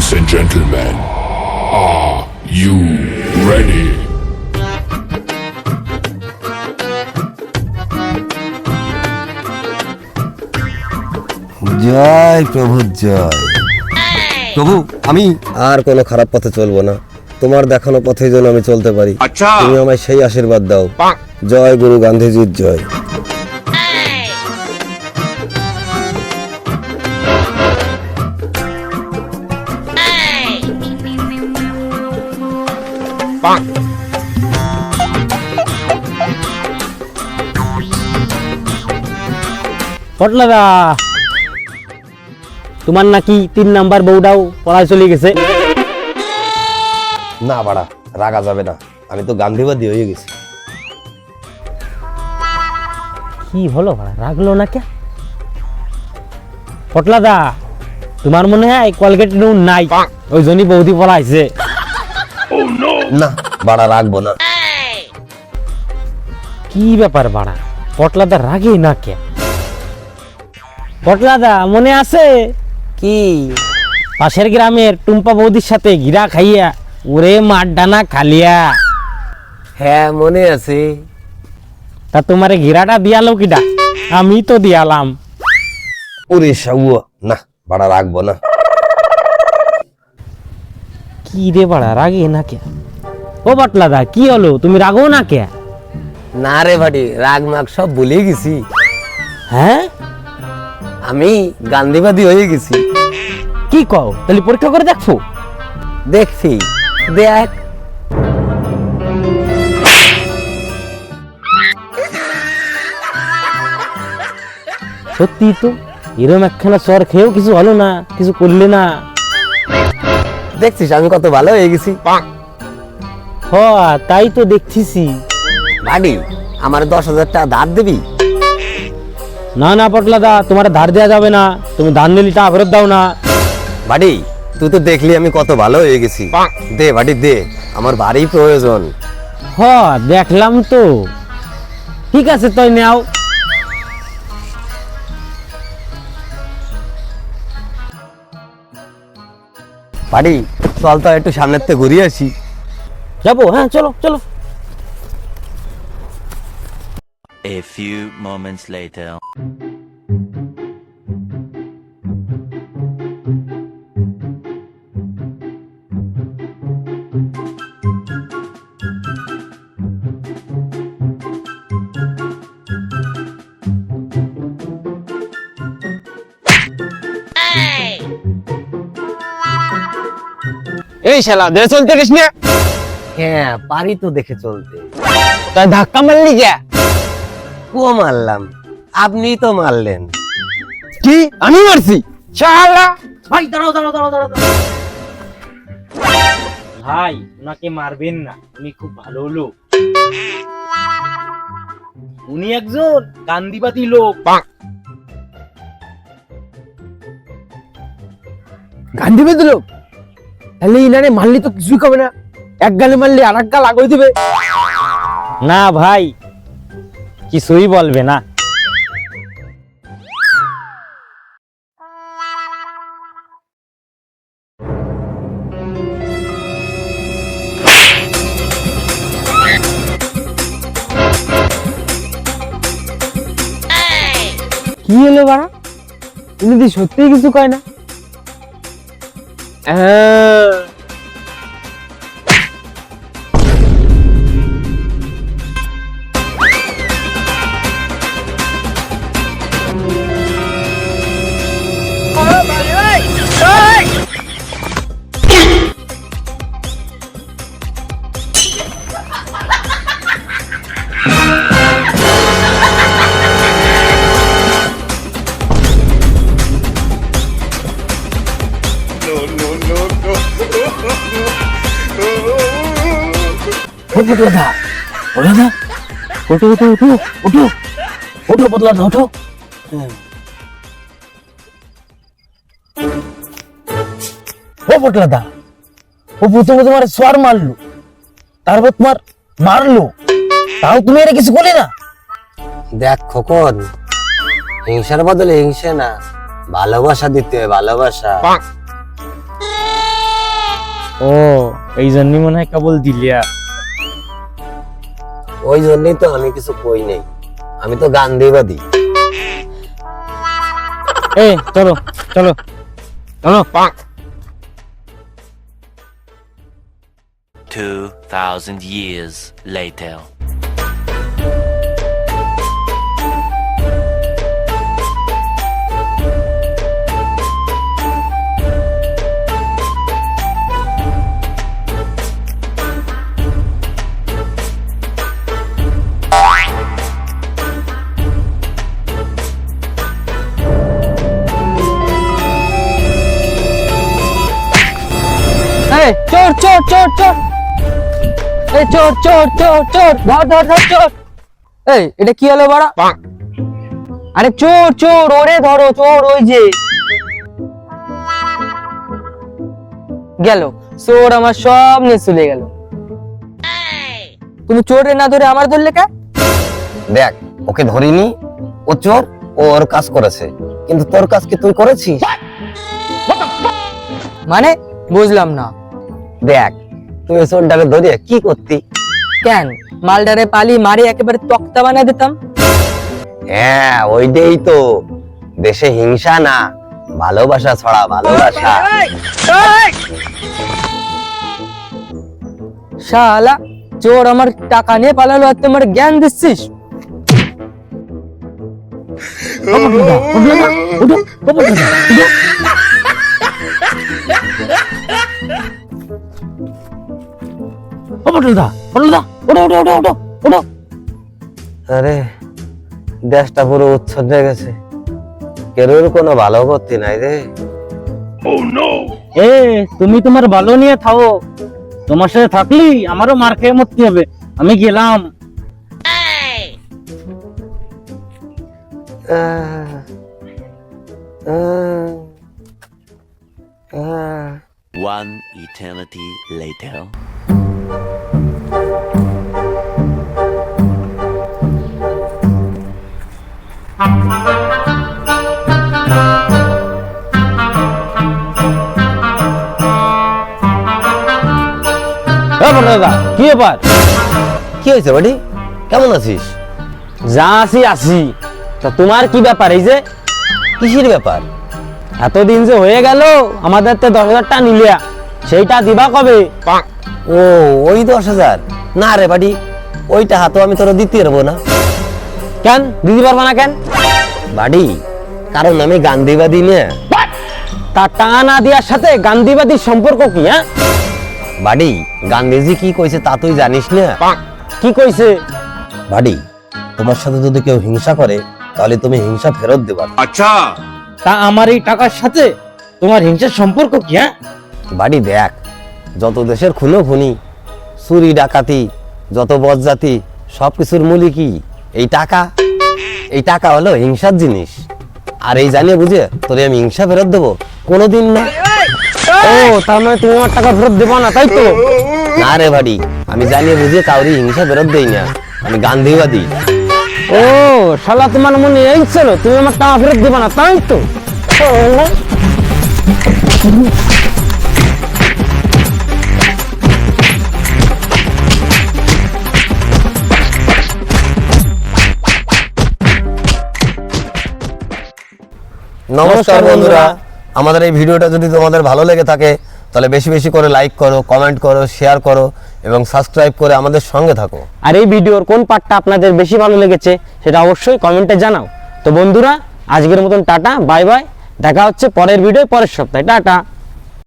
Ladies and gentlemen, are you ready? জয় প্রভু জয় প্রভু। আমি আর কোনো খারাপ পথে চলবো না, তোমার দেখানো পথে যেন আমি চলতে পারি। তুমি আমায় সেই আশীর্বাদ দাও। জয় গুরু গান্ধীজির জয়। পটলাদা, তোমার নাকি 3 নাম্বার বউটাও পড়ায় চলে গেছে। না বাড়া, রাগা যাবে না, আমি তো গান্ধীবাদী হয়ে গেছি। কি হলো বাড়া, রাগলো না কে? পটলাদা, তোমার মনে হয় কলগেট নুন নাই, ওই জন্যই বৌদি পড়াইছে। না বাড়া, রাখবো না। কি ব্যাপার বাড়া, পটলাদা রাগে না কে? পটলাদা, মনে আছে কি পাশের গ্রামের টুম্পা বৌদির সাথে গিরা খাইয়া ওরে মার ডানা খালিয়া? হ্যাঁ মনে আছে। তা তোমারে গিরাটা দিয়ালো কিডা? আমি তো দিয়ালাম। ওরে সাউয়া, না বাড়া রাখবো না। কি রে বাড়া, রাগে না কে? ও পটলাদা, কি হলো, তুমি রাগো না কে? না রে ভাটি, রাগ মাগ সব ভুলে গেছি। হ্যাঁ, আমি গান্ধীবাদী হয়ে গেছি। কি কও? তাহলে পরীক্ষা করে দেখো। দেখছি, দেখ। সত্যি তো, এরম একখানা চর খেয়েও কিছু হলো না, কিছু করলে না। দেখছিস আমি কত ভালো হয়ে গেছি। হ, তাই তো দেখতেছি। ভাটি, আমার 10,000 টাকা ধার দিবি? না না পটলাদা, তোমার ধার দেওয়া যাবে না, তুমি ধার নিলে টাকা ফেরত দাও না। ভাটি, তুই তো দেখলি আমি কত ভালো হয়ে গেছি। দে ভাটি দে, আমার ভারী প্রয়োজন। হ, দেখলাম তো। ঠিক আছে, তাই নাও। ভাটি চল তো একটু সামনের থেকে ঘুরিয়ে আসি। যাবো, হ্যাঁ চলো চলো। A few moments later. এই শালা, দে চলতে গেছ না? হ্যাঁ পারি তো দেখে চলতে। তাই ধাক্কা মারলি কে? ও মারলাম, আপনি তো মারলেন। কি আমি মারছি? শালা ভাই দাঁড়াও দাঁড়াও দাঁড়াও দাঁড়াও। ভাই, ওনাকে মারবেন না, উনি খুব ভালো লোক। উনি একজন গান্ধীবাদী লোক। গান্ধীবাদী লোক? তাহলে ইনারে মারলি তো কিছুই হবে না, এক গালে মারলি আর এক গাল আগই দিবে। না ভাই, কিছুই বলবে না। কি হলো বাড়া, তুমি যদি সত্যি কিছু কয় না? পটলাদা, পটলাদা, ওঠো ওঠো ওঠো ওঠো ওঠো পটলাদা, ওঠো। ও পটলাদা, ও প্রথমে তোমার সোয়ার মারলো, তারপর তোমার মারলো, তাও তুমি এটা কিছু বলে না? দেখ খোকন, হিংসার বদলে হিংসে না, ভালোবাসা দিতে হয়, ভালোবাসা। ও এই জন্যই মনে হয় কেবল দিলিয়া। ওই জন্যই তো আমি কিছু কই নাই, আমি তো গান্ধীবাদী। এই চলো চলো চলো। 2,000 years later. এই চোর চোর চোর চোর, এই চোর চোর চোর চোর, ধর ধর ধর চোর। এই এটা কি হলো বড়া? আরে চোর চোর, ওরে ধরো চোর, ওই যে গেল চোর, আমার সব নিয়ে চলে গেল। তুমি চোরে না ধরে আমার ধরলে কে? দেখ, ওকে ধরিনি, ও চোর, ও ওর কাজ করেছে, কিন্তু তোর কাজ কি তুই করেছিস? মানে বুঝলাম না। দেখ, তুই চোরটাকে ধরিয়ে কি করতি? কেন মালডারে পালি মারি একেবারে তক্তা বানিয়ে দিতাম। হ্যাঁ, ওইটাই তো, দেশে হিংসা না, ভালোবাসা ছড়া ভালোবাসা। শালা চোর আমার টাকা নিয়ে পালালো আর তোমার জ্ঞান দিচ্ছিস? আরে দেশটা পুরো উচ্ছদ হয়ে গেছে, কেরোর কোনো ভালো করতে নাই রে। এ তুমি তোমার ভালো নিয়ে থাও, তোমার সাথে থাকলি আমারও মার খেয়ে মরতে হবে। আমি গেলাম। আহ, আহ, আহ। One eternity later. কি ব্যাপার? কি হয়েছে বাড়ি, কেমন আছিস? যা আছি আছি, তা তোমার কি ব্যাপার? এই যে কিসের ব্যাপার? এতদিন যে হয়ে গেল আমাদের তো 10,000 টাকা নিলিয়া, সেইটা দিবা কবে? ও ওই 10,000? না রে বাড়ি, ওইটা হাতো আমি তোরা দিতে পারবো না। কেন দিতে পারবা না কেন? বাড়ি, কারণ আমি গান্ধীবাদী না। তার টাকা না দেওয়ার সাথে গান্ধীবাদীর সম্পর্ক কি? হ্যাঁ বাড়ি, গান্ধীজি কি কইছে তা তুই জানিস না? কি কইছে? বাড়ি, তোমার সাথে যদি কেউ হিংসা করে তাহলে তুমি হিংসা ফেরত দেবা। তা আমার এই টাকার সাথে তোমার হিংসার সম্পর্ক কি? হ্যাঁ বাড়ি দেখ, যত দেশের খুনো খুনি, চুরি ডাকাতি, যত বজ্জাতি, সবকিছুর মূলই কি? এই টাকা। এই টাকা হলো হিংসার জিনিস, আর এই জানিয়ে বুঝে তোরে আমি হিংসা ফেরত দেবো? কোনোদিন না। ও তার মানে তুমি আমার টাকা ফেরত দেবা না, তাই তো? না রে বাড়ি, আমি জানিয়ে বুঝে কাউরি হিংসা ফেরত দেই না, আমি গান্ধীবাদী। ও শালা, তোমার মনে এই ছিল তুমি আমার টাকা ফেরত দেবা না, তাই তো? নমস্কার বন্ধুরা, আমাদের এই ভিডিওটা যদি তোমাদের ভালো লেগে থাকে তাহলে বেশি বেশি করে লাইক করো, কমেন্ট করো, শেয়ার করো এবং সাবস্ক্রাইব করে আমাদের সঙ্গে থাকো। আর এই ভিডিওর কোন পার্টটা আপনাদের বেশি ভালো লেগেছে সেটা অবশ্যই কমেন্টে জানাও। তো বন্ধুরা, আজকের মতন টাটা, বাই বাই, দেখা হচ্ছে পরের ভিডিও পরের সপ্তাহে। টাটা।